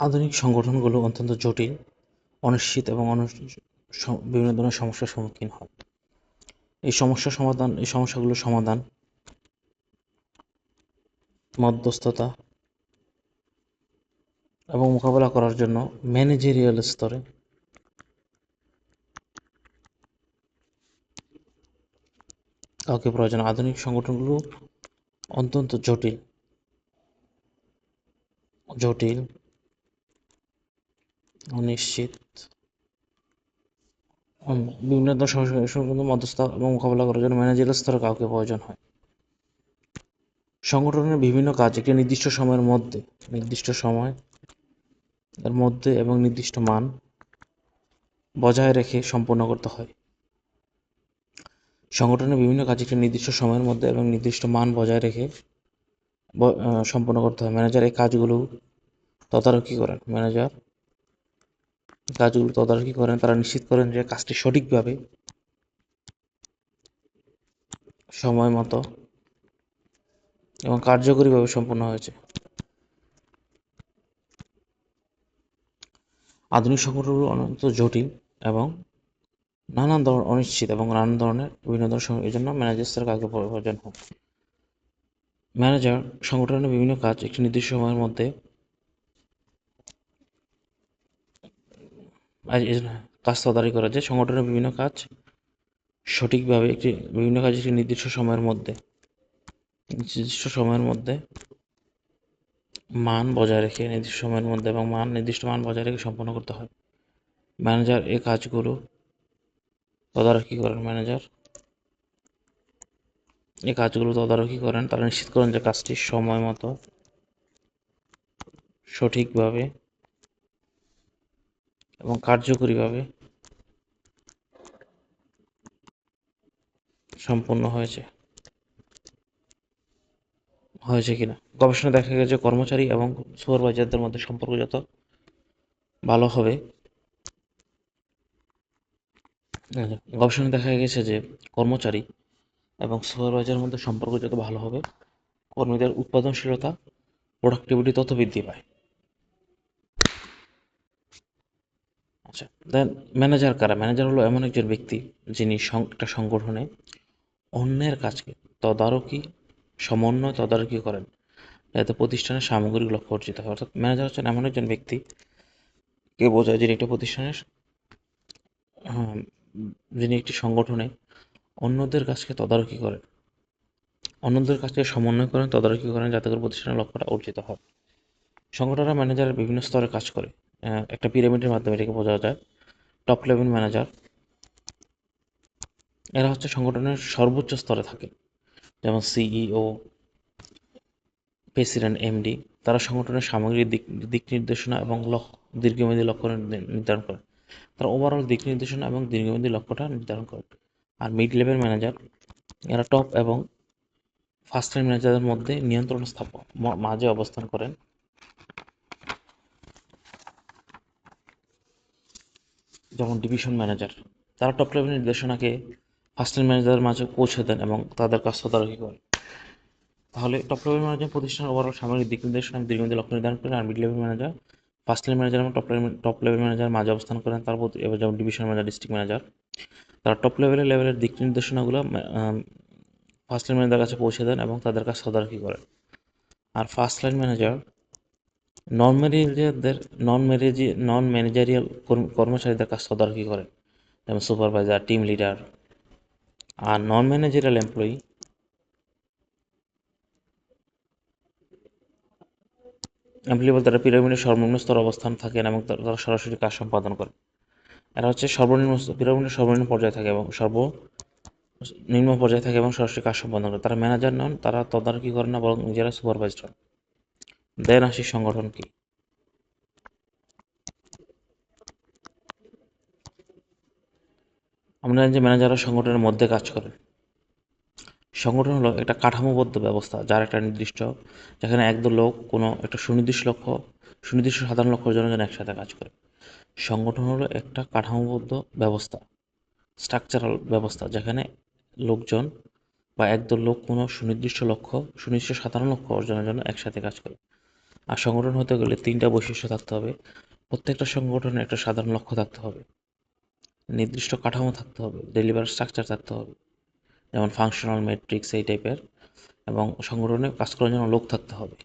আধুনিক সংগঠনগুলো অত্যন্ত জটিল, অনিশ্চিত এবং বিভিন্ন ধরনের সমস্যার সম্মুখীন হয়। এই সমস্যাগুলোর সমাধান, মধ্যস্থতা এবং মোকাবেলা করার জন্য ম্যানেজেরিয়াল স্তরে কাউকে প্রয়োজন। আধুনিক সংগঠনগুলো অত্যন্ত জটিল, অনিশ্চিত, বিভিন্ন ধরনের সমস্যার মধ্যস্থতা এবং মোকাবেলা করার জন্য ম্যানেজেরিয়াল স্তরে কাউকে প্রয়োজন হয়। সংগঠনের বিভিন্ন কাজ একটি নির্দিষ্ট সময়ের মধ্যে এবং নির্দিষ্ট মান বজায় রেখে সম্পন্ন করতে হয়। সংগঠনের বিভিন্ন কাজ একটি নির্দিষ্ট সময়ের মধ্যে এবং নির্দিষ্ট মান বজায় রেখে সম্পন্ন করতে হয়। ম্যানেজার এই কাজগুলো তদারকি করেন। তারা নিশ্চিত করেন যে কাজটি সঠিকভাবে, সময় মতো এবং কার্যকরীভাবে সম্পন্ন হয়েছে। আধুনিক সংগঠনগুলো অত্যন্ত জটিল এবং অনিশ্চিত এবং নানান ধরনের বিভিন্ন ধরনের, এই জন্য ম্যানেজার স্তরে কাউকে প্রয়োজন হয়। ম্যানেজার সংগঠনের বিভিন্ন কাজ একটি নির্দিষ্ট সময়ের মধ্যে কাজ তদারকি করে, যে সংগঠনের বিভিন্ন কাজ একটি নির্দিষ্ট সময়ের মধ্যে মান বজায় রেখে সম্পন্ন করতে হয়। ম্যানেজার এই কাজগুলো তদারকি করেন। তারা নিশ্চিত করেন যে কাজটি সময় মতো, সঠিকভাবে এবং কার্যকরীভাবে সম্পন্ন হয়েছে কিনা। গবেষণা দেখা গেছে কর্মচারী এবং সুপারভাইজারদের মধ্যে সম্পর্ক যত ভালো হবে, যে কর্মচারী এবং সুপারভাইজারের মধ্যে সম্পর্ক যত ভালো হবে, কর্মীদের উৎপাদনশীলতা, প্রোডাক্টিভিটি তত বৃদ্ধি পায়। আচ্ছা, দেন ম্যানেজার কারা? ম্যানেজার হলো এমন একজন ব্যক্তি যিনি একটা সংগঠনে অন্যের কাজকে তদারকি করেন, যাতে প্রতিষ্ঠানের সামগ্রিক লক্ষ্য অর্জিত হয়। অর্থাৎ ম্যানেজার হচ্ছেন এমন একজন ব্যক্তি কে বোঝায় যিনি একটি সংগঠনে অন্যদের কাজকে সমন্বয় করেন, তদারকি করেন, যাতে করে প্রতিষ্ঠানের লক্ষ্যটা অর্জিত হয়। সংগঠনের ম্যানেজারের বিভিন্ন স্তরে কাজ করে। একটা পিরামিডের মাধ্যমে এটাকে বোঝা যায়। টপ লেভেল ম্যানেজার, এরা হচ্ছে সংগঠনের সর্বোচ্চ স্তরে থাকে, যেমন সিইও, প্রেসিডেন্ট, এমডি। তারা সংগঠনের সামগ্রিক দিক নির্দেশনা এবং দীর্ঘমেয়াদী লক্ষ্য নির্ধারণ করে। তারা ওভারঅল দিক নির্দেশনা এবং দীর্ঘমেয়াদী লক্ষ্যটা নির্ধারণ করে। আর মিড লেভেল ম্যানেজার, এরা টপ এবং ফার্স্ট লাইন ম্যানেজারের মধ্যে নিয়ন্ত্রণ মাঝে অবস্থান করেন। যেমন ডিভিশন ম্যানেজার, তারা টপ লেভেল নির্দেশনাকে ফার্স্ট লাইন ম্যানেজারের মাঝে পৌঁছে দেন এবং তাদের কাজ তদারকি করেন। তাহলে টপ লেভেল ম্যানেজার প্রতিষ্ঠানের ওভারঅল সামগ্রিক দিক নির্দেশনা দীর্ঘমেয়াদী লক্ষ্য নির্ধারণ করেন। আর mid level manager first level manager এবং টপ লেভেল ম্যানেজার মাঝে অবস্থান করেন। তারপর এবার যেমন ডিভিশন ম্যানেজার, ডিস্ট্রিক্ট ম্যানেজার, তারা টপ লেভেলের দিক নির্দেশনাগুলো ফার্স্ট লাইন ম্যানেজারের কাছে পৌঁছে দেন এবং তাদের কাছে তদারকি করেন। আর ফার্স্ট লাইন ম্যানেজার নন ম্যানেজারিয়াল কর্মচারীদের কাছে তদারকি করেন, যেমন সুপারভাইজার, টিম লিডার। আর নন ম্যানেজারিয়াল এমপ্লয়ি বলতে তারা পিরামিডের সর্বনিম্ন স্তরে অবস্থান থাকেন এবং তারা সরাসরি কাজ সম্পাদন করে। এরা হচ্ছে পিরামিডের সর্বনিম্ন পর্যায়ে থাকে এবং সর্বনিম্ন পর্যায়ে থাকে এবং সরাসরি কাজ সম্পাদন করে। তারা ম্যানেজার নন, তারা তদারকি করে না, বরং নিজেরা সুপারভাইজড হন। দেন আসি সংগঠন কি। আমরা জানি যে ম্যানেজাররা সংগঠনের মধ্যে কাজ করে। সংগঠন হলো একটা কাঠামোবদ্ধ ব্যবস্থা, যেখানে একদল লোক কোনো একটা সুনির্দিষ্ট সাধারণ লক্ষ্যের জন্য যেন একসাথে কাজ করে। সংগঠন হলো একটা কাঠামোবদ্ধ ব্যবস্থা, স্ট্রাকচারাল ব্যবস্থা, যেখানে লোকজন বা একদল লোক কোনো সুনির্দিষ্ট সাধারণ লক্ষ্য অর্জনের জন্য একসাথে কাজ করে। আর সংগঠন হতে গেলে 3টা বৈশিষ্ট্য থাকতে হবে। প্রত্যেকটা সংগঠনের একটা সাধারণ লক্ষ্য থাকতে হবে, নির্দিষ্ট কাঠামো থাকতে হবে, ডেলিভারি স্ট্রাকচার থাকতে হবে, যেমন ফাংশনাল ম্যাট্রিক্স এই টাইপের, এবং সংগঠনে কাজ করার জন্য লোক থাকতে হবে।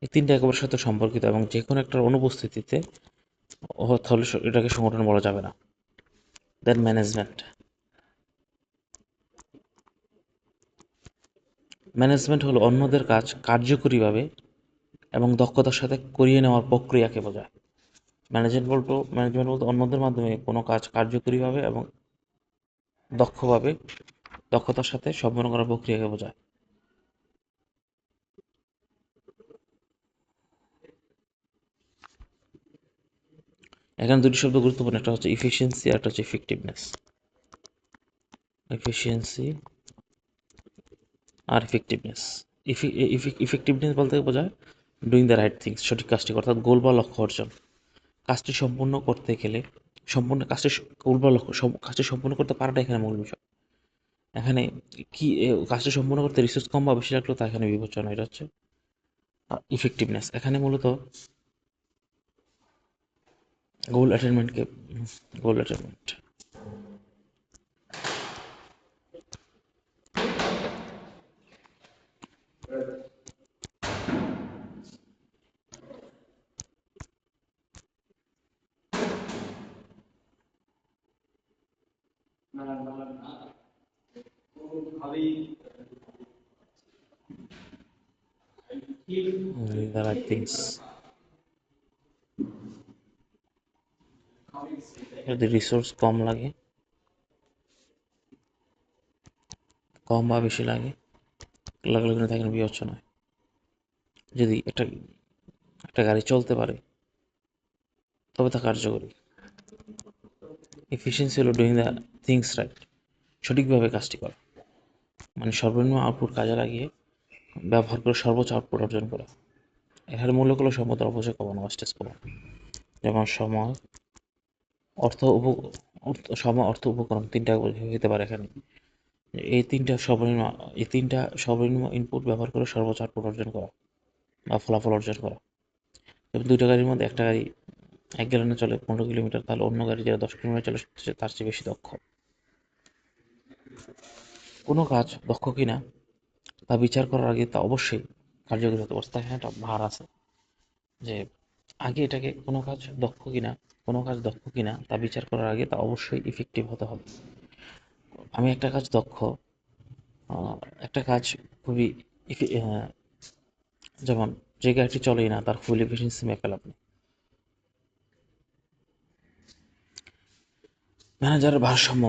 এই 3টা একেবারের সাথে সম্পর্কিত, এবং যে কোনো একটার অনুপস্থিতিতে তাহলে এটাকে সংগঠন বলা যাবে না। দেন ম্যানেজমেন্ট। ম্যানেজমেন্ট হলো অন্যদের কাজ কার্যকরীভাবে এবং দক্ষতার সাথে করিয়ে নেওয়ার প্রক্রিয়াকে বোঝায়। ম্যানেজমেন্ট বলতে অন্যদের মাধ্যমে কোনো কাজ কার্যকরীভাবে এবং দক্ষভাবে দক্ষতার সাথে সম্পন্ন করার প্রক্রিয়াকে বোঝায়। এখানে দুটি শব্দ গুরুত্বপূর্ণ, একটা হচ্ছে ইফিসিয়েন্সি আর একটা হচ্ছে ইফেক্টিভনেস। এফিসিয়েন্সি আর ইফেক্টিভনেস। ইফেক্টিভনেস বলতে বোঝায় ডুইং দ্য রাইট থিংস, সঠিক কাজটি, অর্থাৎ গোল বা লক্ষ্য অর্জন। কাজটি সম্পূর্ণ করতে গেলে সম্পূর্ণ কাজটি গোল বা লক্ষ্য কাজটি সম্পূর্ণ করতে পারাটা এখানে মূল বিষয়। এখানে কি কাজটা সম্পূর্ণ করতে রিসোর্স কম বা বেশি লাগলো তা এখানে বিবেচনা, এটা হচ্ছে ইফেক্টিভনেস। এখানে মূলত গোল অ্যাটেনমেন্টকে গোল অ্যাটেনমেন্ট দ্য রাইট থিংস। যদি রিসোর্স কম লাগে, কম বা বেশি লাগলে কিন্তু তা এখানে বিবেচ্য নয়। যদি একটা একটা গাড়ি চলতে পারে তবে তা কার্যকরী। এফিসিয়েন্সি হলো ডুইং দ্য থিংস রাইট, সঠিকভাবে কাজটি করা, মানে সর্বনিম্ন আউটপুট কাজে লাগিয়ে ব্যবহার করে সর্বোচ্চ আউটপুট অর্জন করা। এখানে মূল্য হলো সম্পদের অপচয় কমানো, ওয়েস্টেজ কমানো, যেমন সময়, অর্থ, উপকরণ, 3টা হতে পারে এখানে। এই তিনটা সর্বনিম্ন ইনপুট ব্যবহার করে সর্বোচ্চ আউটপুট অর্জন করা বা ফলাফল অর্জন করা। যেমন 2টা গাড়ির মধ্যে একটা গাড়ি 1 গ্যালনে চলে 15 কিলোমিটার, তাহলে অন্য গাড়ি যেটা 10 কিলোমিটার চলে তার চেয়ে বেশি দক্ষ। কোনো কাজ দক্ষ কিনা তা বিচার করার আগে তা অবশ্যই কার্যকরী হতে পারছে। এখানে একটা ভার আছে যে আগে এটাকে কোনো কাজ দক্ষ কিনা তা বিচার করার আগে তা অবশ্যই ইফেক্টিভ হতে হবে। আমি একটা কাজ খুবই যেমন যে গাড়িটি চলেই না তার ফুল এফিসিয়েন্সি মেপে লাভ নেই।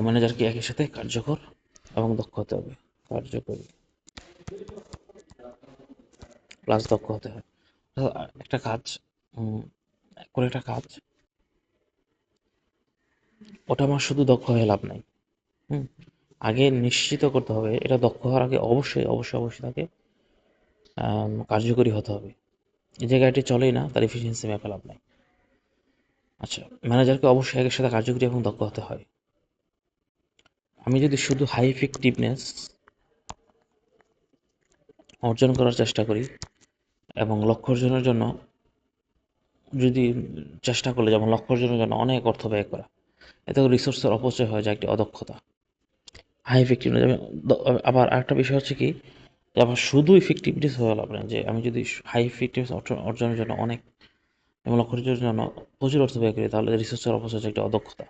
ম্যানেজারকে একই সাথে কার্যকর এবং দক্ষ হতে হবে। কার্যকরী প্লাস দক্ষ হতে হয়। একটা কাজ করে একটা কাজ ওটা আমার শুধু দক্ষ হয়ে লাভ নাই। হুম আগে নিশ্চিত করতে হবে এটা দক্ষ হওয়ার আগে অবশ্যই তাকে কার্যকরী হতে হবে। এই যে গাড়িটি চলেই না তার এফিসিয়েন্সি মেপে লাভ নাই। আচ্ছা, ম্যানেজারকে অবশ্যই একের সাথে কার্যকরী এবং দক্ষ হতে হয়। আমি যদি শুধু হাই ইফেক্টিভনেস অর্জন করার চেষ্টা করি এবং লক্ষ্য অর্জনের জন্য যদি চেষ্টা করলে, যেমন লক্ষ্য অর্জনের জন্য অনেক অর্থ ব্যয় করা, এতে রিসোর্সের অপচয় হয়, যা একটি অদক্ষতা। হাই ইফেক্টিভনেস আবার আরেকটা বিষয় হচ্ছে কি, যে আমার শুধু ইফেক্টিভনেস হয়ে লাভ নেই, যে আমি যদি হাই ইফেক্টিভনেস অর্জনের জন্য অনেক এবং লক্ষ্য অর্জনের জন্য প্রচুর অর্থ ব্যয় করি, তাহলে রিসোর্সের অপচয় হচ্ছে একটি অদক্ষতা।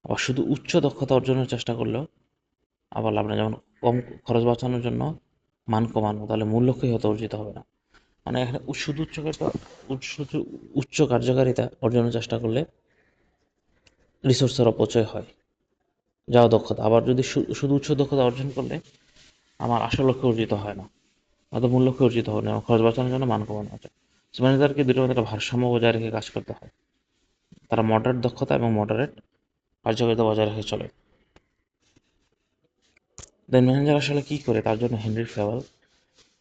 আবার শুধু উচ্চ দক্ষতা অর্জনের চেষ্টা করলেও আবার লাভ নেই, যেমন কম খরচ বাঁচানোর জন্য মান কমানো, তাহলে মূল লক্ষ্যই হয়তো অর্জিত হবে না। মানে এখানে শুধু শুধু উচ্চ কার্যকারিতা অর্জনের চেষ্টা করলে রিসোর্সের অপচয় হয়, যাও দক্ষতা। আবার যদি শুধু উচ্চ দক্ষতা অর্জন করলে আমার আসল লক্ষ্য অর্জিত হয় না, হয়তো মূল লক্ষ্য অর্জিত হবে না, খরচ বাঁচানোর জন্য মান কমানো যায়। ম্যানেজারকে দুটোর মধ্যে একটা ভারসাম্য বজায় রেখে কাজ করতে হয়। তারা মডারেট দক্ষতা এবং মডারেট কার্যকারিতা বজায় রেখে চলে। দেন ম্যানেজার আসলে কি করে, তার জন্য হেনরি ফেভাল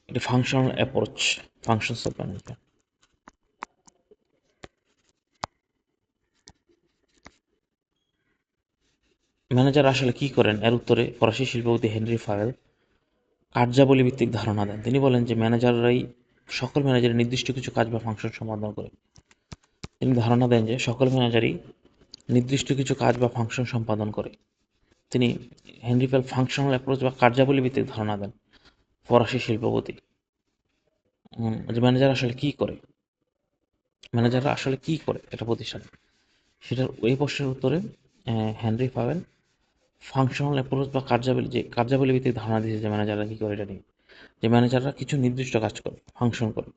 একটি functional approach, functions of management. Manager আসলে কি করেন এর উত্তরে ফরাসি শিল্পপতি হেনরি ফারেল কার্যাবলী ভিত্তিক ধারণা দেন। তিনি বলেন যে ম্যানেজাররাই সকল ম্যানেজারই নির্দিষ্ট কিছু কাজ বা ফাংশন সমাধান করে। তিনি ধারণা দেন যে সকল ম্যানেজারই নির্দিষ্ট কিছু কাজ বা ফাংশন সম্পাদন করে। তিনি হেনরি ফেল ফাংশনাল অ্যাপ্রোচ বা কার্যাবলী ভিত্তিক ধারণা দেন। ফরাসি শিল্পপতি যে ম্যানেজাররা আসলে কি করে একটা প্রতিষ্ঠানে, সেটার এই প্রশ্নের উত্তরে হেনরি ফাওয়েল ফাংশনাল অ্যাপ্রোচ বা কার্যাবলী ভিত্তিক ধারণা দিয়েছে যে ম্যানেজাররা কি করে এটা নিয়ে, যে ম্যানেজাররা কিছু নির্দিষ্ট কাজ করে, ফাংশন করে।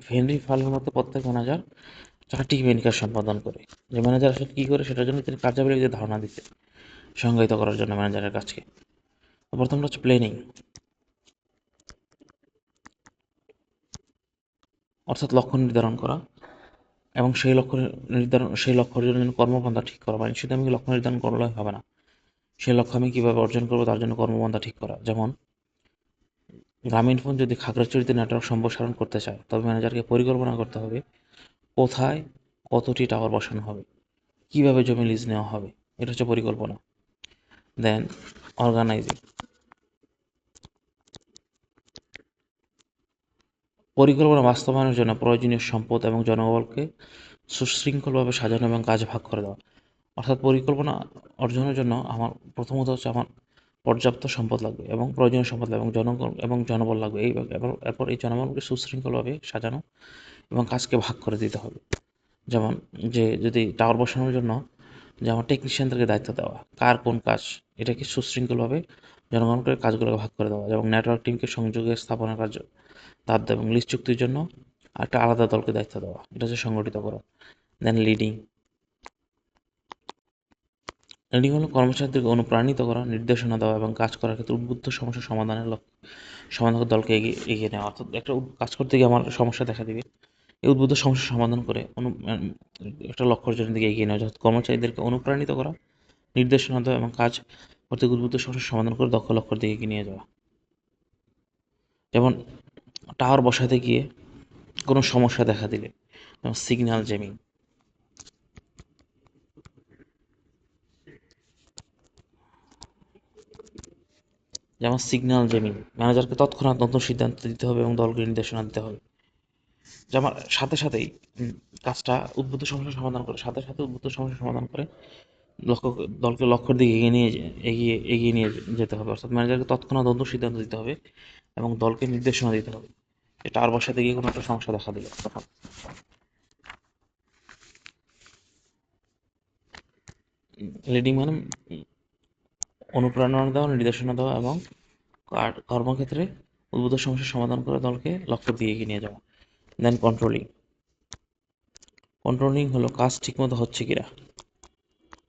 হেনরি ফাওয়েলের মতে প্রত্যেক ম্যানেজার 4টি মেইন কাজ সম্পাদন করে। যে ম্যানেজার আসলে কি করে সেটার জন্য তিনি কার্যাবলী ভিত্তিক ধারণা দিতে সংজ্ঞায়িত করার জন্য ম্যানেজারের কাজকে। প্রথমটা হচ্ছে প্ল্যানিং, অর্থাৎ লক্ষ্য নির্ধারণ করা এবং সেই লক্ষ্যের জন্য কর্মপন্থা ঠিক করা। মানে শুধু আমি লক্ষ্য নির্ধারণ করলে হবে না, সেই লক্ষ্য আমি কীভাবে অর্জন করবো তার জন্য কর্মপন্থা ঠিক করা। যেমন গ্রামীণফোন যদি খাগড়াছড়িতে নেটওয়ার্ক সম্প্রসারণ করতে চায়, তবে ম্যানেজারকে পরিকল্পনা করতে হবে কোথায় কতটি টাওয়ার বসানো হবে, কীভাবে জমি লিজ নেওয়া হবে। এটা হচ্ছে পরিকল্পনা। দেন অর্গানাইজিং, পরিকল্পনা বাস্তবায়নের জন্য প্রয়োজনীয় সম্পদ এবং জনবলকে সুশৃঙ্খলভাবে সাজানো এবং কাজ ভাগ করে দেওয়া। অর্থাৎ পরিকল্পনা অর্জনের জন্য আমার প্রথমত হচ্ছে আমার পর্যাপ্ত সম্পদ লাগবে এবং প্রয়োজনীয় সম্পদ লাগবে এবং জনবল লাগবে। এরপর এই জনবলকে সুশৃঙ্খলভাবে সাজানো এবং কাজকে ভাগ করে দিতে হবে। যেমন যদি টাওয়ার বসানোর জন্য যে আমার টেকনিশিয়ানদেরকে দায়িত্ব দেওয়া, কার কোন কাজ, এটাকে সুশৃঙ্খলভাবে জনগণকে কাজগুলোকে ভাগ করে দেওয়া। এবং নেটওয়ার্ক টিমকে সংযোগে স্থাপনের কার্য তার এবং লিজ চুক্তির জন্য একটা আলাদা দলকে দায়িত্ব দেওয়া। এটা হচ্ছে সংগঠিত করা। দেন লিডিং, লিডিং হলো কর্মচারীদেরকে অনুপ্রাণিত করা, নির্দেশনা দেওয়া এবং কাজ করার ক্ষেত্রে উদ্বুদ্ধ সমস্যা সমাধানের দলকে এগিয়ে নেওয়া। অর্থাৎ একটা কাজ করতে গিয়ে আমার সমস্যা দেখা দিবে, এই উদ্বুদ্ধ সমস্যা সমাধান করে একটা লক্ষ্য অর্জনের দিকে এগিয়ে নেওয়া। অর্থাৎ কর্মচারীদেরকে অনুপ্রাণিত করা, নির্দেশনা দেওয়া এবং কাজ করতে উদ্বুদ্ধ সমস্যার সমাধান করে দক্ষ লক্ষ্যের দিকে এগিয়ে নিয়ে যাওয়া। যেমন টাওয়ার বসাতে গিয়ে কোনো সমস্যা দেখা দিলে, যেমন সিগন্যাল জেমিং। ম্যানেজারকে তৎক্ষণাৎ নতুন সিদ্ধান্ত দিতে হবে এবং দলকে নির্দেশনা দিতে হবে। যেমন সাথে সাথেই কাজটা সাথে সাথে উদ্ভূত সমস্যা সমাধান করে দলকে লক্ষ্যের দিকে এগিয়ে নিয়ে যেতে হবে। অর্থাৎ ম্যানেজারকে তৎক্ষণাৎ নতুন সিদ্ধান্ত দিতে হবে এবং দলকে নির্দেশনা দিতে হবে। এটা আর বসাতে গিয়ে কোনো একটা সমস্যা দেখা দিল তখন। লিডিং মানে অনুপ্রেরণা দেওয়া, নির্দেশনা দেওয়া এবং কর্মক্ষেত্রে উদ্ভূত সমস্যার সমাধান করে দলকে লক্ষ্যের দিকে এগিয়ে নিয়ে যাওয়া। দেন কন্ট্রোলিং, হলো কাজ ঠিকমতো হচ্ছে কিনা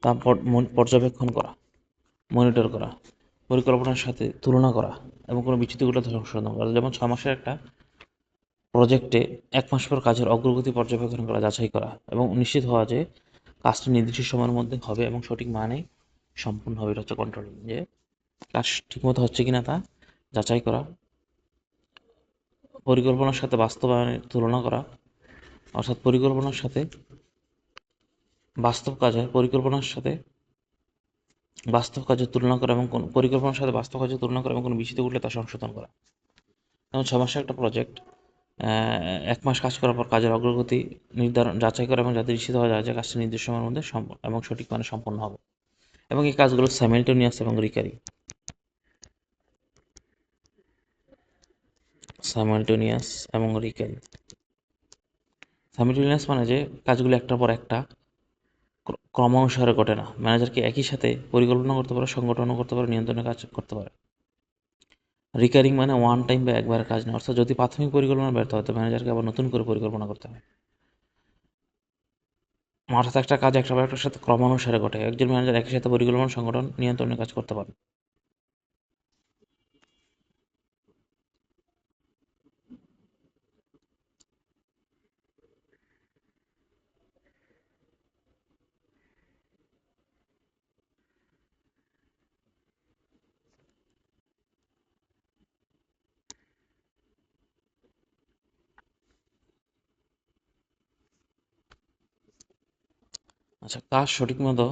তা পর্যবেক্ষণ করা, মনিটর করা, পরিকল্পনার সাথে তুলনা করা এবং কোনো বিচ্যুতি ঘটলে তা সংশোধন করা। যেমন 6 মাসের একটা প্রজেক্টে 1 মাস পর কাজের অগ্রগতি পর্যবেক্ষণ করা, যাচাই করা এবং নিশ্চিত হওয়া যে কাজটি নির্দিষ্ট সময়ের মধ্যে হবে এবং সঠিক মানে সম্পূর্ণ হবে। এটা হচ্ছে কন্ট্রোলিং, যে কাজ ঠিকমতো হচ্ছে কিনা তা যাচাই করা, পরিকল্পনার সাথে বাস্তবায়নের তুলনা করা। অর্থাৎ পরিকল্পনার সাথে বাস্তব কাজের তুলনা করা এবং কোনো বিচ্যুতি ঘটলে তা সংশোধন করা। যেমন 6 মাসের একটা প্রজেক্ট, 1 মাস কাজ করার পর কাজের অগ্রগতি যাচাই করা এবং যাতে নিশ্চিত হওয়া যায় যে কাজটি নির্দিষ্ট সময়ের মধ্যে এবং সঠিক মানে সম্পন্ন হবে। এবং এই কাজগুলো সাইমালটেনিয়াস এবং রিকারিং। সাইমালটেনিয়াস মানে যে কাজগুলো একটার পর একটা ক্রমানুসারে ঘটে না। ম্যানেজারকে একই সাথে পরিকল্পনা করতে পারে, সংগঠনও করতে পারে, নিয়ন্ত্রণের কাজ করতে পারে। রিকারিং মানে ওয়ান টাইম বা একবারের কাজ না। অর্থাৎ যদি প্রাথমিক পরিকল্পনা ব্যর্থ হয় তো ম্যানেজারকে আবার নতুন করে পরিকল্পনা করতে হয়। অর্থাৎ একটা কাজ একটা পর একটার সাথে ক্রমানুসারে ঘটে। একজন ম্যানেজার একই সাথে পরিকল্পনা, সংগঠন, নিয়ন্ত্রণের কাজ করতে পারে। আচ্ছা, কাজ সঠিক মতো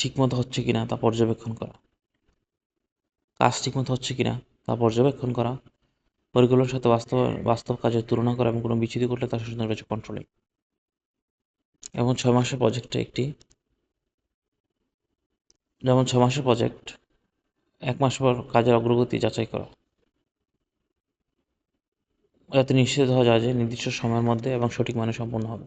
ঠিকমতো হচ্ছে কিনা তা পর্যবেক্ষণ করা, কাজ ঠিকমতো হচ্ছে কিনা তা পর্যবেক্ষণ করা, পরিকল্পনার সাথে বাস্তব কাজের তুলনা করা এবং কোনো বিচ্যুতি ঘটলে তা সচেতন রয়েছে কন্ট্রোলিং। এবং 6 মাসের প্রজেক্টে যেমন 6 মাসের প্রজেক্ট 1 মাস পর কাজের অগ্রগতি যাচাই করা, যাতে নিশ্চিত হওয়া যায় যে নির্দিষ্ট সময়ের মধ্যে এবং সঠিক মানে সম্পন্ন হবে।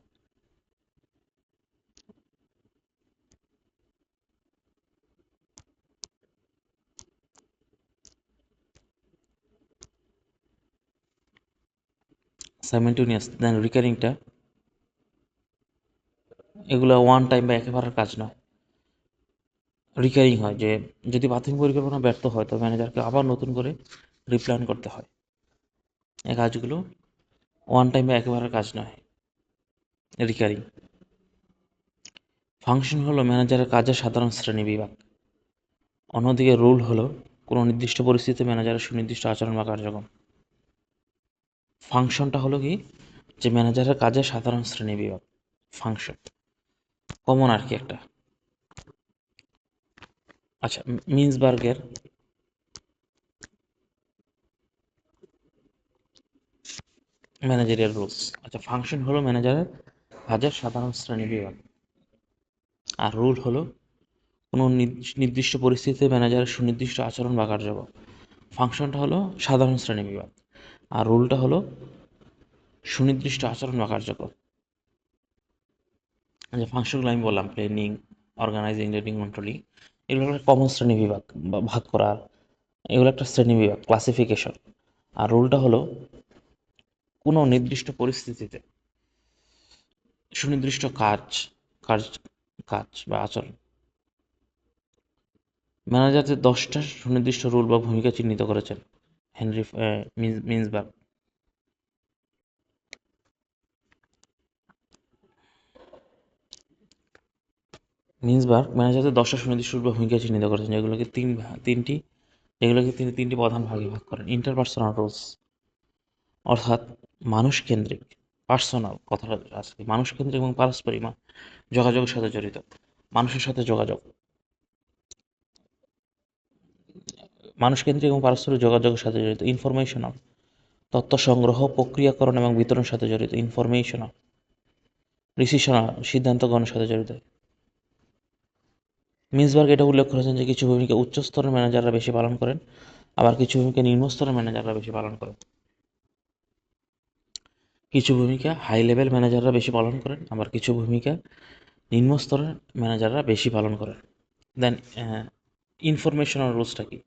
সাইমেন্টেনিয়াস দেন রিকারিংটা, এগুলো ওয়ান টাইম বা একেবারের কাজ নয়, রিকারিং হয়। যে যদি প্রাথমিক পরিকল্পনা ব্যর্থ হয় তবে ম্যানেজারকে আবার নতুন করে রিপ্ল্যান করতে হয়। এই কাজগুলো ওয়ান টাইম বা একেবারের কাজ নয়, রিকারিং। ফাংশন হলো ম্যানেজারের কাজের সাধারণ শ্রেণীবিভাগ। অন্যদিকে রুল হলো কোনো নির্দিষ্ট পরিস্থিতিতে ম্যানেজারের সুনির্দিষ্ট আচরণ বা কার্যক্রম। ফাংশনটা হলো কি, যে ম্যানেজারের কাজের সাধারণ শ্রেণীবিভাগ, ফাংশন কমন আর কি একটা। আচ্ছা, মিন্সবার্গের ম্যানেজারিয়াল রুলস। আচ্ছা, ফাংশন হলো ম্যানেজারের কাজের সাধারণ শ্রেণীবিভাগ, আর রুল হলো কোনো নির্দিষ্ট পরিস্থিতিতে ম্যানেজারের সুনির্দিষ্ট আচরণ বা কার্যক্রম। ফাংশনটা হলো সাধারণ শ্রেণীবিভাগ, আর রুলটা হলো সুনির্দিষ্ট আচরণ বা কার্যক্রম। যে ফাংশনগুলো আমি বললাম, প্ল্যানিং, অর্গানাইজিং, লিডিং, কন্ট্রোলিং, এগুলো একটা কমন শ্রেণীবিভাগ বা ভাগ করার, এগুলো একটা শ্রেণীবিভাগ, ক্লাসিফিকেশন। আর রুলটা হলো কোনো নির্দিষ্ট পরিস্থিতিতে সুনির্দিষ্ট কাজ কাজ বা আচরণ। ম্যানেজারদের 10টা সুনির্দিষ্ট রুল বা ভূমিকা চিহ্নিত করেছেন হেনরি মিন্সবার্গ। ম্যানেজারদের 10টা সুনির্দিষ্ট রুল বা ভূমিকা চিহ্নিত করেছেন, যেগুলোকে তিনি তিনটি প্রধান ভাগে ভাগ করেন। ইন্টারপার্সোনাল রুলস, অর্থাৎ মানুষ কেন্দ্রিক, পার্সোনাল কথাটা আছে, মানুষ কেন্দ্রিক এবং পারস্পরিক যোগাযোগের সাথে জড়িত, মানুষের সাথে যোগাযোগ, মানুষ কেন্দ্রিক এবং পারস্পরিক যোগাযোগের সাথে জড়িত। ইনফরমেশনাল, তথ্য সংগ্রহ, প্রক্রিয়াকরণ এবং বিতরণের সাথে জড়িত। ইনফরমেশনাল। ডিসিশনাল, সিদ্ধান্ত গ্রহণের সাথে জড়িত। মিন্সবার্গ এটা উল্লেখ করেছেন যে কিছু ভূমিকা উচ্চ স্তরের ম্যানেজাররা বেশি পালন করেন, আবার কিছু ভূমিকা নিম্ন স্তরের ম্যানেজাররা বেশি পালন করেন। কিছু ভূমিকা হাই লেভেল ম্যানেজাররা বেশি পালন করেন, আবার কিছু ভূমিকা নিম্ন স্তরের ম্যানেজাররা বেশি পালন করেন। দেন ইনফরমেশনাল রুলসটা কি?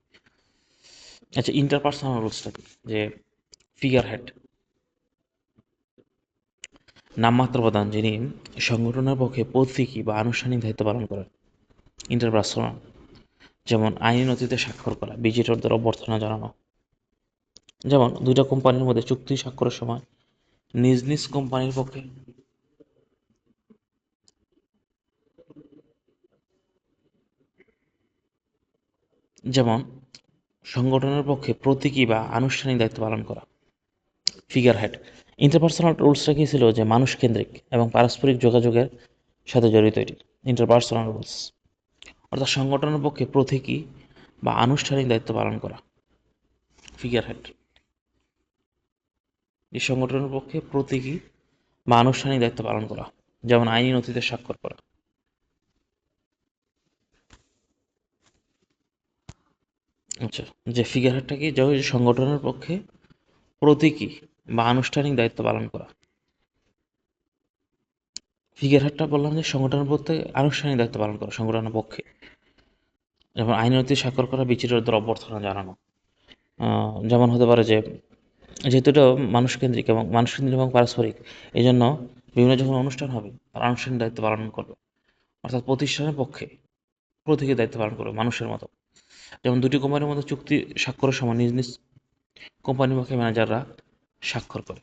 আচ্ছা, ইন্টারপার্সোনাল রুলসটা কি? যে ফিগার হেড, নামমাত্র প্রধান, যিনি সংগঠনের পক্ষে প্রতীকী বা আনুষ্ঠানিক দায়িত্ব পালন করেন। ইন্টারপার্সোনাল, যেমন আইনি নথিতে স্বাক্ষর করা, ভিজিটরদের অভ্যর্থনা জানানো। যেমন দুইটা কোম্পানির মধ্যে চুক্তি স্বাক্ষরের সময় নিজ নিজ কোম্পানির পক্ষে যেমন সংগঠনের পক্ষে প্রতীকী বা আনুষ্ঠানিক দায়িত্ব পালন করা, ফিগার হেড। ইন্টারপার্সোনাল রুলসটা কি ছিল? যে মানুষ কেন্দ্রিক এবং পারস্পরিক যোগাযোগের সাথে জড়িত এটি, ইন্টারপার্সোনাল রুলস। অর্থাৎ সংগঠনের পক্ষে প্রতীকী বা আনুষ্ঠানিক দায়িত্ব পালন করা, ফিগার হেড। এই সংগঠনের পক্ষে প্রতীকী বা আনুষ্ঠানিক দায়িত্ব পালন করা, যেমন আইনি নথিতে স্বাক্ষর করা। আচ্ছা, যে ফিগার হেডটা কি? যে সংগঠনের পক্ষে প্রতীকী বা আনুষ্ঠানিক দায়িত্ব পালন করা। ফিগার হেডটা বললাম যে সংগঠনের পক্ষে আনুষ্ঠানিক দায়িত্ব পালন করা সংগঠনের পক্ষে, যেমন আইনি নথিতে স্বাক্ষর করা, বিচারকদের অভ্যর্থনা জানানো। যেমন হতে পারে যে, যেহেতু এটা মানুষ কেন্দ্রিক এবং পারস্পরিক, এই জন্য বিভিন্ন যখন অনুষ্ঠান হবে তার আনুষ্ঠানিক দায়িত্ব পালন করবে, অর্থাৎ প্রতিষ্ঠানের পক্ষে প্রতীকী দায়িত্ব পালন করবে মানুষের মতো। যেমন দুটি কোম্পানির মধ্যে চুক্তি স্বাক্ষরের সময় নিজ নিজ কোম্পানির পক্ষে ম্যানেজাররা স্বাক্ষর করে।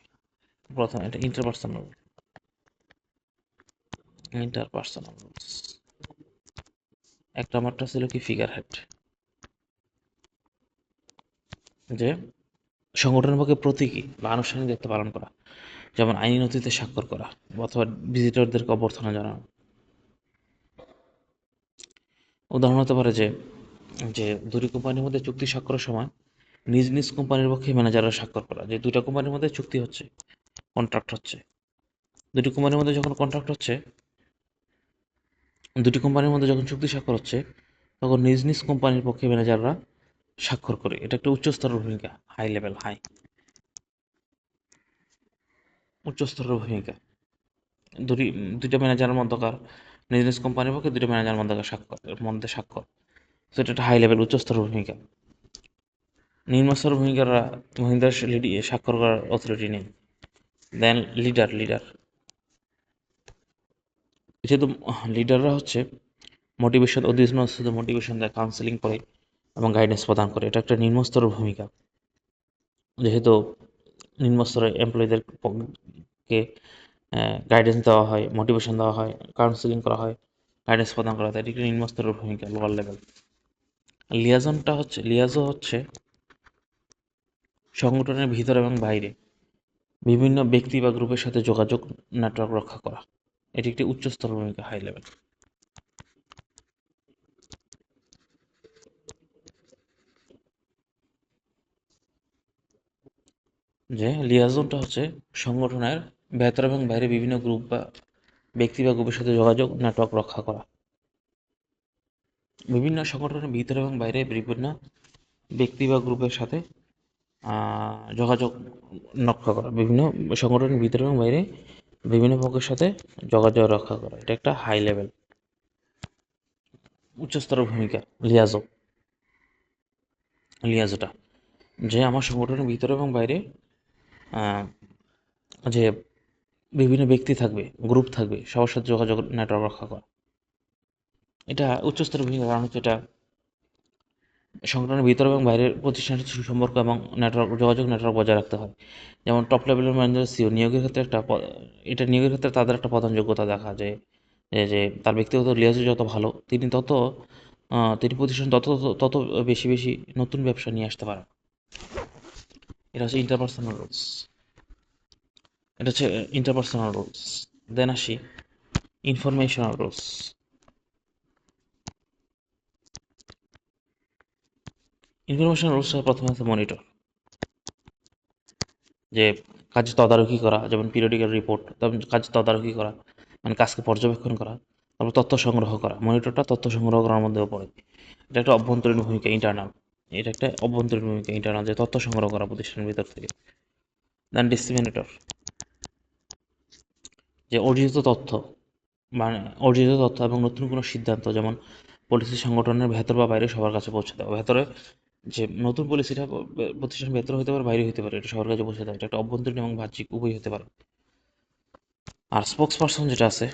প্রথম এটা ইন্টারপার্সোনাল রুলস। এক নম্বরটা ছিল কি? ফিগার হেড, যে সংগঠনের পক্ষে প্রতীকী বা আনুষ্ঠানিক দায়িত্ব পালন করা, যেমন আইনি নথিতে স্বাক্ষর করা অথবা ভিজিটরদেরকে অভ্যর্থনা জানানো। উদাহরণ হতে পারে যে যে দুটি কোম্পানির মধ্যে চুক্তি স্বাক্ষরের সময় নিজ নিজ কোম্পানির পক্ষে ম্যানেজাররা স্বাক্ষর করা, যে দুইটা কোম্পানির মধ্যে চুক্তি হচ্ছে, কন্ট্রাক্ট হচ্ছে, দুটি কোম্পানির মধ্যে যখন কন্ট্রাক্ট হচ্ছে, দুটি কোম্পানির মধ্যে যখন চুক্তি স্বাক্ষর হচ্ছে, তখন নিজ নিজ কোম্পানির পক্ষে ম্যানেজাররা স্বাক্ষর করে। এটা একটা উচ্চ স্তরের ভূমিকা, হাই লেভেল, উচ্চ স্তরের ভূমিকা। দুইটা ম্যানেজারের মধ্যকার, নিজ নিজ কোম্পানির পক্ষে দুইটা ম্যানেজার মধ্যে স্বাক্ষর। তো এটা একটা হাই লেভেল, উচ্চ স্তরের ভূমিকা। নিম্ন স্তরের ভূমিকার স্বাক্ষর করার অথরিটি নেই। দেন লিডার যেহেতু লিডাররা হচ্ছে অধীনস্থ মোটিভেশন দেয়, কাউন্সেলিং করে এবং গাইডেন্স প্রদান করে। এটা একটা নিম্ন স্তরের ভূমিকা। যেহেতু নিম্ন স্তরের এমপ্লয়ীদেরকে গাইডেন্স দেওয়া হয়, মোটিভেশন দেওয়া হয়, কাউন্সেলিং করা হয়, গাইডেন্স প্রদান করা হয়, এটি একটি নিম্ন স্তরের ভূমিকা, লোয়ার লেভেল। লিয়াজো হচ্ছে সংগঠনের ভিতর এবং বাইরে বিভিন্ন ব্যক্তি বা গ্রুপের সাথে যোগাযোগ নেটওয়ার্ক রক্ষা করা। এটি একটি উচ্চ স্তরের ভূমিকা, হাই লেভেল। যে লিয়াজনটা হচ্ছে সংগঠনের ভেতর এবং বাইরে বিভিন্ন গ্রুপ বা ব্যক্তি বা গ্রুপের সাথে যোগাযোগ নেটওয়ার্ক রক্ষা করা। বিভিন্ন সংগঠনের ভিতর এবং বাইরে বিভিন্ন ব্যক্তি বা গ্রুপের সাথে যোগাযোগ রক্ষা করা, বিভিন্ন সংগঠনের ভিতরে এবং বাইরে বিভিন্ন পক্ষের সাথে যোগাযোগ রক্ষা করা। এটা একটা হাই লেভেল, উচ্চস্তরের ভূমিকা। লিয়াজো লিয়াজোটা যে আমার সংগঠনের ভিতরে এবং বাইরে আহ, যে বিভিন্ন ব্যক্তি থাকবে, গ্রুপ থাকবে, সবার সাথে যোগাযোগ নেটওয়ার্ক রক্ষা করা। এটা উচ্চস্তরের ভূমিকা, কারণ হচ্ছে এটা সংগঠনের ভিতর এবং বাইরের প্রতিষ্ঠানের সুসম্পর্ক এবং যোগাযোগ নেটওয়ার্ক বজায় রাখতে হয়। যেমন টপ লেভেলের ম্যানেজার সিও নিয়োগের ক্ষেত্রে এটা নিয়োগের ক্ষেত্রে তাদের একটা প্রধান যোগ্যতা দেখা যায় যে তার ব্যক্তিগত লিয়াজু যত ভালো, তিনি প্রতিষ্ঠান তত বেশি বেশি নতুন ব্যবসা নিয়ে আসতে পারেন। এটা হচ্ছে ইন্টারপার্সোনাল রুলস। এটা হচ্ছে ইন্টারপার্সোনাল রুলস। দেন আসি ইনফরমেশনাল রুলস। ইনফরমেশনাল রুলস প্রথমে আছে মনিটর, যে কাজ তদারকি করা, যেমন পিরিয়ডিক্যাল রিপোর্ট, কাজ তদারকি করা মানে কাজকে পর্যবেক্ষণ করা। তারপর তথ্য সংগ্রহ করা, মনিটরটা তথ্য সংগ্রহ করার মধ্যেও পড়ে। এটা একটা অভ্যন্তরীণ ভূমিকা, ইন্টারনাল। এটা একটা অভ্যন্তরীণ ভূমিকা, ইন্টারনাল, যে তথ্য সংগ্রহ করা প্রতিষ্ঠানের ভিতর থেকে। দেন ডিসিমিনেটর, যে মানে অর্জিত তথ্য এবং নতুন কোনো সিদ্ধান্ত, যেমন পলিসি সংগঠনের ভেতর বা বাইরে সবার কাছে পৌঁছে দেওয়া। ভেতরে যে নতুন পলিসিটা প্রতিষ্ঠানের ভেতরে হতে পারে, বাইরে হতে পারে, এটা সবার কাছে পৌঁছে দেওয়া। এটা একটা অভ্যন্তরীণ এবং বাহ্যিক উভয় হতে পারে। আর স্পোক্স পার্সন যেটা আছে,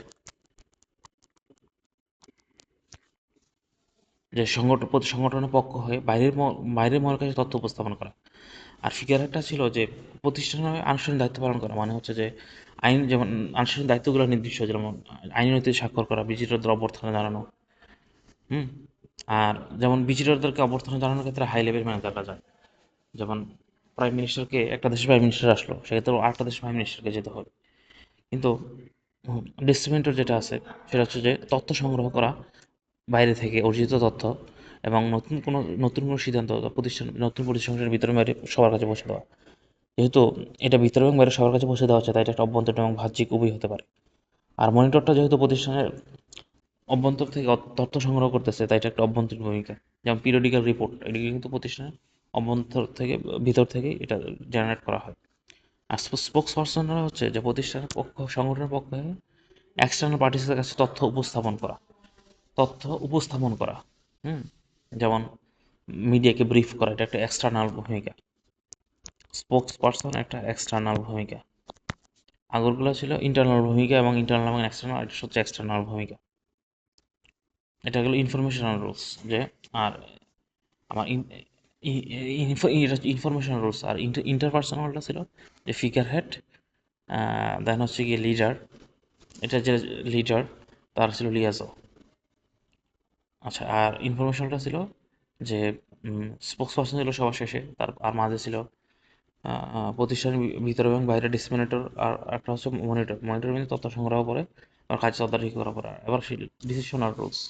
যে সংগঠনের পক্ষ হয়ে বাইরের মহলের কাছে তথ্য উপস্থাপন করা। আর ফিগার একটা ছিল যে প্রতিষ্ঠানের আনুষ্ঠানিক দায়িত্ব পালন করা, মানে হচ্ছে যে যেমন আনুষ্ঠানিক দায়িত্বগুলো নির্দিষ্ট, যেমন আইনি নথিতে স্বাক্ষর করা, বিচিত্রদের অভ্যর্থনা জানানো। হুম। আর যেমন বিচিত্রদেরকে অভ্যর্থনা জানানোর ক্ষেত্রে হাই লেভেল ম্যানেজাররা যায়। যেমন একটা দেশের প্রাইম মিনিস্টার আসলো, সেক্ষেত্রে আরেকটা দেশের প্রাইম মিনিস্টারকে যেতে হবে। কিন্তু ডিস্ট্রিবিউটর যেটা আছে, সেটা হচ্ছে যে তথ্য সংগ্রহ করা বাইরে থেকে, অর্জিত তথ্য, এবং নতুন কোনো সিদ্ধান্ত নতুন প্রতিষ্ঠানের ভিতরে বাইরে সবার কাছে পৌঁছে দেওয়া। যেহেতু এটা ভিতরে এবং বাইরে সবার কাছে পৌঁছে দেওয়া হচ্ছে, তাই এটা একটা অভ্যন্তরীণ এবং বাহ্যিক উভয় হতে পারে। আর মনিটরটা যেহেতু প্রতিষ্ঠানের অভ্যন্তর থেকে তথ্য সংগ্রহ করতেছে, তাই এটা একটা অভ্যন্তরীণ ভূমিকা। যেমন পিরিয়ডিক্যাল রিপোর্ট, এটি কিন্তু প্রতিষ্ঠানের অভ্যন্তর থেকে, ভিতর থেকেই এটা জেনারেট করা হয়। আর স্পোক্স পার্সনরা হচ্ছে যে সংগঠনের পক্ষে এক্সটার্নাল পার্টিসের কাছে তথ্য উপস্থাপন করা। হুম। যেমন মিডিয়াকে ব্রিফ করা, এটা একটা এক্সটার্নাল ভূমিকা। স্পোক্স পার্সন একটা এক্সটার্নাল ভূমিকা। আগরগুলো ছিল ইন্টারনাল ভূমিকা, এবং ইন্টারনাল এবং এক্সটার্নাল, এটা হচ্ছে এক্সটার্নাল ভূমিকা। এটা হলো ইনফরমেশনাল রুলস। যে আর আমার ইনফরমেশনাল রুলস। আর ইন্টারপার্সোনালটা ছিল যে ফিগার হেড, দেন হচ্ছে গিয়ে লিডার। এটা যে লিডার, তার ছিল লিয়াজো। আচ্ছা, আর ইনফরমেশনটা ছিল যে স্পোক্স পার্সন ছিল সবার শেষে, আর মাঝে ছিল প্রতিষ্ঠানের ভিতরে এবং বাইরে ডিসিমিনেটর, আর একটা হচ্ছে মনিটর মানে তথ্য সংগ্রহ করে আর কাজ তদারকি করা, এবার ডিসিশনাল রুলস।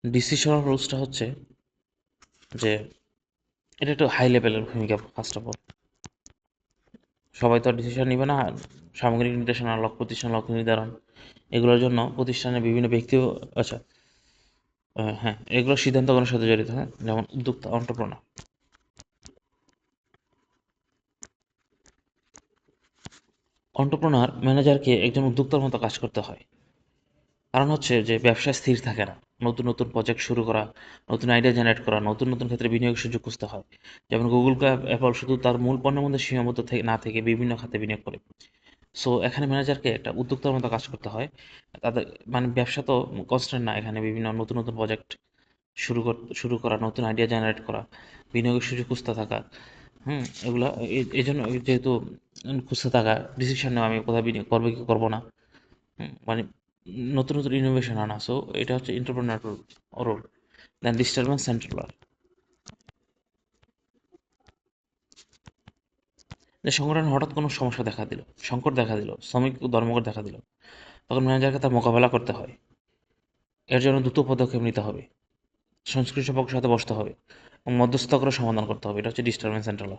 ডিসিশনাল রুলসটা হচ্ছে যে এটা একটু হাই লেভেলের ভূমিকা। ফার্স্ট অফ অল, সবাই তো ডিসিশন নিবে না। সামগ্রিক নির্দেশনা, প্রতিষ্ঠান লক্ষ্য নির্ধারণ, এগুলোর জন্য প্রতিষ্ঠানের বিভিন্ন ব্যক্তিও, আচ্ছা, হ্যাঁ, এগুলো সিদ্ধান্ত গ্রহণের সাথে জড়িত। হ্যাঁ, যেমন উদ্যোক্তা, অন্টারপ্রেনার। অন্টারপ্রেনার ম্যানেজারকে একজন উদ্যোক্তার মতো কাজ করতে হয়। কারণ হচ্ছে যে ব্যবসা স্থির থাকে না। নতুন নতুন প্রজেক্ট শুরু করা, নতুন আইডিয়া জেনারেট করা, নতুন নতুন ক্ষেত্রে বিনিয়োগের সুযোগ খুঁজতে হয়। যেমন গুগল, অ্যাপল শুধু তার মূল পণ্যের মধ্যে সীমাবদ্ধ না থেকে বিভিন্ন খাতে বিনিয়োগ করে। সো এখানে ম্যানেজারকে একটা উদ্যোক্তার মতো কাজ করতে হয়। তাদের মানে ব্যবসা তো কনস্ট্যান্ট না, এখানে বিভিন্ন নতুন নতুন প্রজেক্ট শুরু করা, নতুন আইডিয়া জেনারেট করা, বিনিয়োগের সুযোগ খুঁজতে থাকা। এগুলা এই জন্য যেহেতু খুঁজতে থাকা, ডিসিশন নেওয়া আমি কোথায় বিনিয়োগ করবো কি করবো না। মানে নতুন নতুন ইনোভেশন আনা। সো এটা হচ্ছে এন্টারপ্রেনার রোল। দেন ডিস্টারবেন্স সেন্ট্রাল, যে সংগঠনে হঠাৎ কোনো সমস্যা দেখা দিল, সংকট দেখা দিল, শ্রমিক ধর্মঘট দেখা দিল, তখন ম্যানেজারকে তার মোকাবেলা করতে হয়। এর জন্য দ্রুত পদক্ষেপ নিতে হবে, সংশ্লিষ্ট পক্ষের সাথে বসতে হবে এবং মধ্যস্থতা করে সমাধান করতে হবে। এটা হচ্ছে ডিস্টারবেন্স সেন্ট্রাল।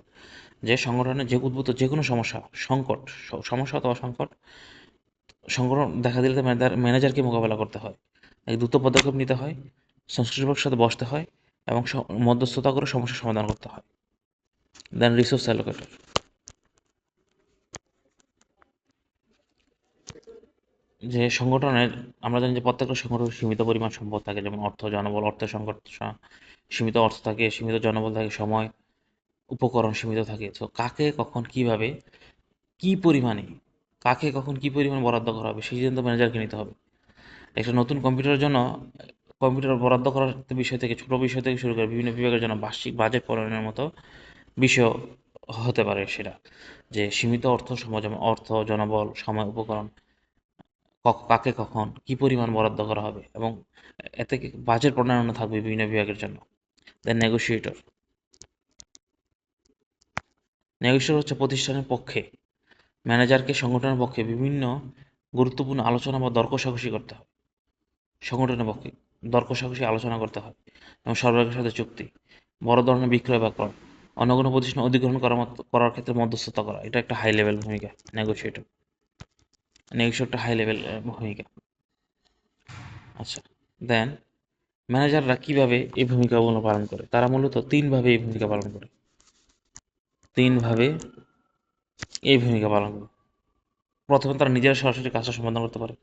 যে সংগঠনে যে উদ্ভূত যে কোনো সমস্যা, সংকট, সমস্যা অথবা সংকট, সংগঠন দেখা দিলে তো ম্যানেজারকে মোকাবেলা করতে হয়। এক দ্রুত পদক্ষেপ নিতে হয়, সংশ্লিষ্ট পক্ষের সাথে বসতে হয় এবং মধ্যস্থতা করে সমস্যার সমাধান করতে হয়। দেন রিসোর্স অ্যালোকেটর, যে সংগঠনের, আমরা জানি যে প্রত্যেকটা সংগঠনের সীমিত পরিমাণ সম্পদ থাকে, যেমন অর্থ, জনবল। অর্থের সংকট, সীমিত অর্থ থাকে, সীমিত জনবল থাকে, সময়, উপকরণ সীমিত থাকে। তো কাকে কখন কিভাবে কি পরিমাণে, কাকে কখন কি পরিমাণ বরাদ্দ করা হবে সেই সিদ্ধান্ত ম্যানেজারকে নিতে হবে। একটা নতুন কম্পিউটারের জন্য কম্পিউটার বরাদ্দ করার বিষয় থেকে, ছোট বিষয় থেকে শুরু করে বিভিন্ন বিভাগের জন্য বার্ষিক বাজেট প্রণয়নের মতো বিষয় হতে পারে সেটা। যে সীমিত অর্থ, সময়, যেমন অর্থ, জনবল, সময়, উপকরণ, কাকে কখন কি পরিমাণ বরাদ্দ করা হবে, এবং এতে বাজেট প্রণয়ন থাকবে বিভিন্ন বিভাগের জন্য। দেন নেগোসিয়েটর, নেগোসিয়েটর হচ্ছে প্রতিষ্ঠানের পক্ষে ম্যানেজারকে সংগঠনের পক্ষে বিভিন্ন গুরুত্বপূর্ণ আলোচনা বা দর কষাকষি করতে হয়। সংগঠনের পক্ষে দর কষাকষি আলোচনা করতে হয় এবং সরকারের সাথে চুক্তি, বড় ধরনের বিক্রয় বা ক্রয়, অন্য কোনো প্রতিষ্ঠান অধিগ্রহণ করার ক্ষেত্রে মধ্যস্থতা করা। এটা একটা হাই লেভেল ভূমিকা নেগোসিয়েটর। নেগোসিয়েটর হাই লেভেল ভূমিকা। আচ্ছা, দেন ম্যানেজাররা কিভাবে এই ভূমিকাগুলো পালন করে? তারা মূলত তিনভাবে এই ভূমিকা পালন করে। তিনভাবে এই ভূমিকা পালন করে। প্রথমে তারা নিজেরা সরাসরি কাজটা সমাধান করতে পারে,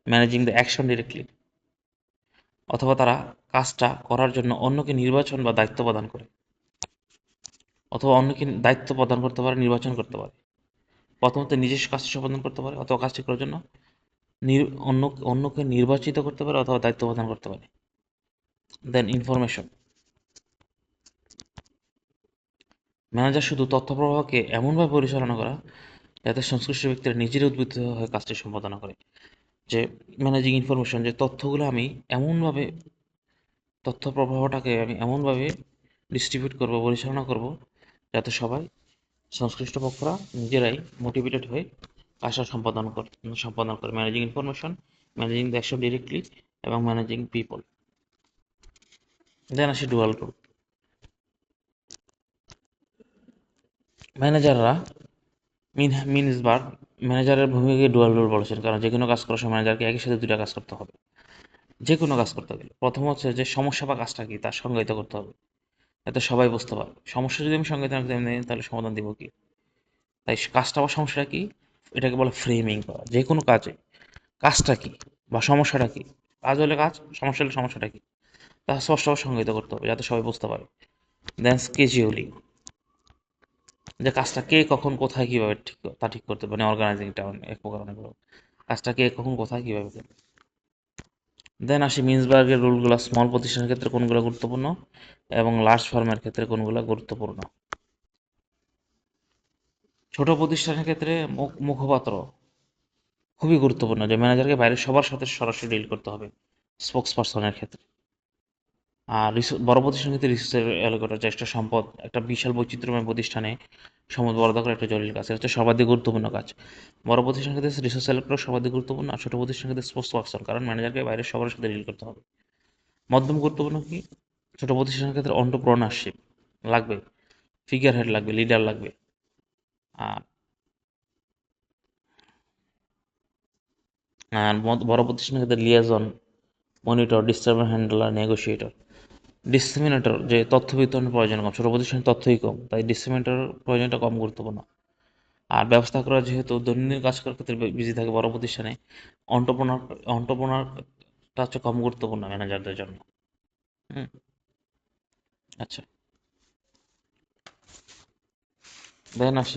ম্যানেজিং দ্য অ্যাকশন ডিরেক্টলি। অথবা তারা কাজটা করার জন্য অন্যকে নির্বাচন বা দায়িত্ব প্রদান করে, অথবা অন্যকে দায়িত্ব প্রদান করতে পারে, নির্বাচন করতে পারে। প্রথমত নিজস্ব কাজটা সম্পাদন করতে পারে, অথবা কাজটি করার জন্য অন্যকে নির্বাচিত করতে পারে অথবা দায়িত্ব প্রদান করতে পারে। দেন ইনফরমেশন, ম্যানেজার শুধু তথ্য প্রবাহকে এমনভাবে পরিচালনা করা যাতে সংশ্লিষ্ট ব্যক্তিরা নিজেরাই উদ্বুদ্ধ হয়ে কাজটি সম্পাদনা করে। যে ম্যানেজিং ইনফরমেশন, যে তথ্যগুলো আমি এমনভাবে, তথ্য প্রবাহটাকে আমি এমনভাবে ডিস্ট্রিবিউট করব, পরিচালনা করব, যাতে সবাই, সংশ্লিষ্ট পক্ষরা নিজেরাই মোটিভেটেড হয়ে কাজটা সম্পাদন করে। Managing information, managing the action directly এবং ম্যানেজিং পিপল। দেন আসে ডুয়াল রোল। ম্যানেজাররা, মিনসবার্গ ম্যানেজারের ভূমিকাকে ডুয়াল রোল বলেছেন, কারণ যে কোনো কাজ করার সময় ম্যানেজারকে একই সাথে দুইটা কাজ করতে হবে। যে কোনো কাজ করতে গেলে প্রথম হচ্ছে যে সমস্যা বা কাজটা কি তার সংজ্ঞায়িত করতে হবে, যাতে সবাই বুঝতে পারে। সমস্যা যদি আমি সংজ্ঞায়িত না করতে পারি, তাহলে সমাধান দিব কি? তাই কাজটা বা সমস্যাটা কি, এটাকে বলে ফ্রেমিং করা। যে কোনো কাজে কাজটা কি বা সমস্যাটা কি, কাজ হলে কাজ, সমস্যা হলে সমস্যাটা কি, তা স্পষ্টভাবে সংজ্ঞায়িত করতে হবে যাতে সবাই বুঝতে পারে। দেন স্কেজিউলিং, যে কাজটা কে কখন কোথায় কিভাবে ঠিক করতে পারে, অর্গানাইজিংটা এক প্রকার অনেক বড়। কাজটা কে কখন কোথায় কিভাবে করবে। দেন আসি মিন্সবার্গের রুলগুলো, স্মল প্রতিষ্ঠানের ক্ষেত্রে কোনগুলো গুরুত্বপূর্ণ এবং লার্জ ফার্মের ক্ষেত্রে কোনগুলো গুরুত্বপূর্ণ। ছোট প্রতিষ্ঠানের ক্ষেত্রে মুখপাত্র খুবই গুরুত্বপূর্ণ, যে ম্যানেজারকে বাইরের সবার সাথে সরাসরি ডিল করতে হবে স্পোক্স পার্সনের ক্ষেত্রে। আর বড় প্রতিষ্ঠানের ক্ষেত্রে রিসোর্সের অ্যালোকেটর, জ্যেষ্ঠ সম্পদ, একটা বিশাল বৈচিত্র্যময় প্রতিষ্ঠানে সম্পদ বরাদ্দ করা একটা জরুরি কাজ। এটা হচ্ছে সর্বাধিক গুরুত্বপূর্ণ কাজ। বড় প্রতিষ্ঠানের ক্ষেত্রে রিসোর্স অ্যালোকেটর সর্বাধিক গুরুত্বপূর্ণ, আর ছোট প্রতিষ্ঠানের ক্ষেত্রে স্পোক্স পার্সন, কারণ ম্যানেজারকে বাইরের সবার সাথে ডিল করতে হবে। মধ্যম গুরুত্বপূর্ণ কি, ছোট প্রতিষ্ঠানের ক্ষেত্রে অন্টারপ্রেনারশিপ লাগবে, ফিগার হেড লাগবে, লিডার লাগবে। আর আর বড় প্রতিষ্ঠানের ক্ষেত্রে liaison, monitor, disturbance handler, negotiator. ডিসেমিনেটর যে তথ্য বিতরণের প্রয়োজন কম, ছোট প্রতিষ্ঠানের তথ্যই কম, তাই ডিসেমিনেটর প্রয়োজনটা কম গুরুত্বপূর্ণ। আর ব্যবস্থাপকরা যেহেতু দৈনন্দিন কাজ করার ক্ষেত্রে বিজি থাকে বড় প্রতিষ্ঠানে, অন্টারপ্রেনার অন্টারপ্রেনারটা হচ্ছে কম গুরুত্বপূর্ণ ম্যানেজারদের জন্য। হুম। আচ্ছা, দেন আসি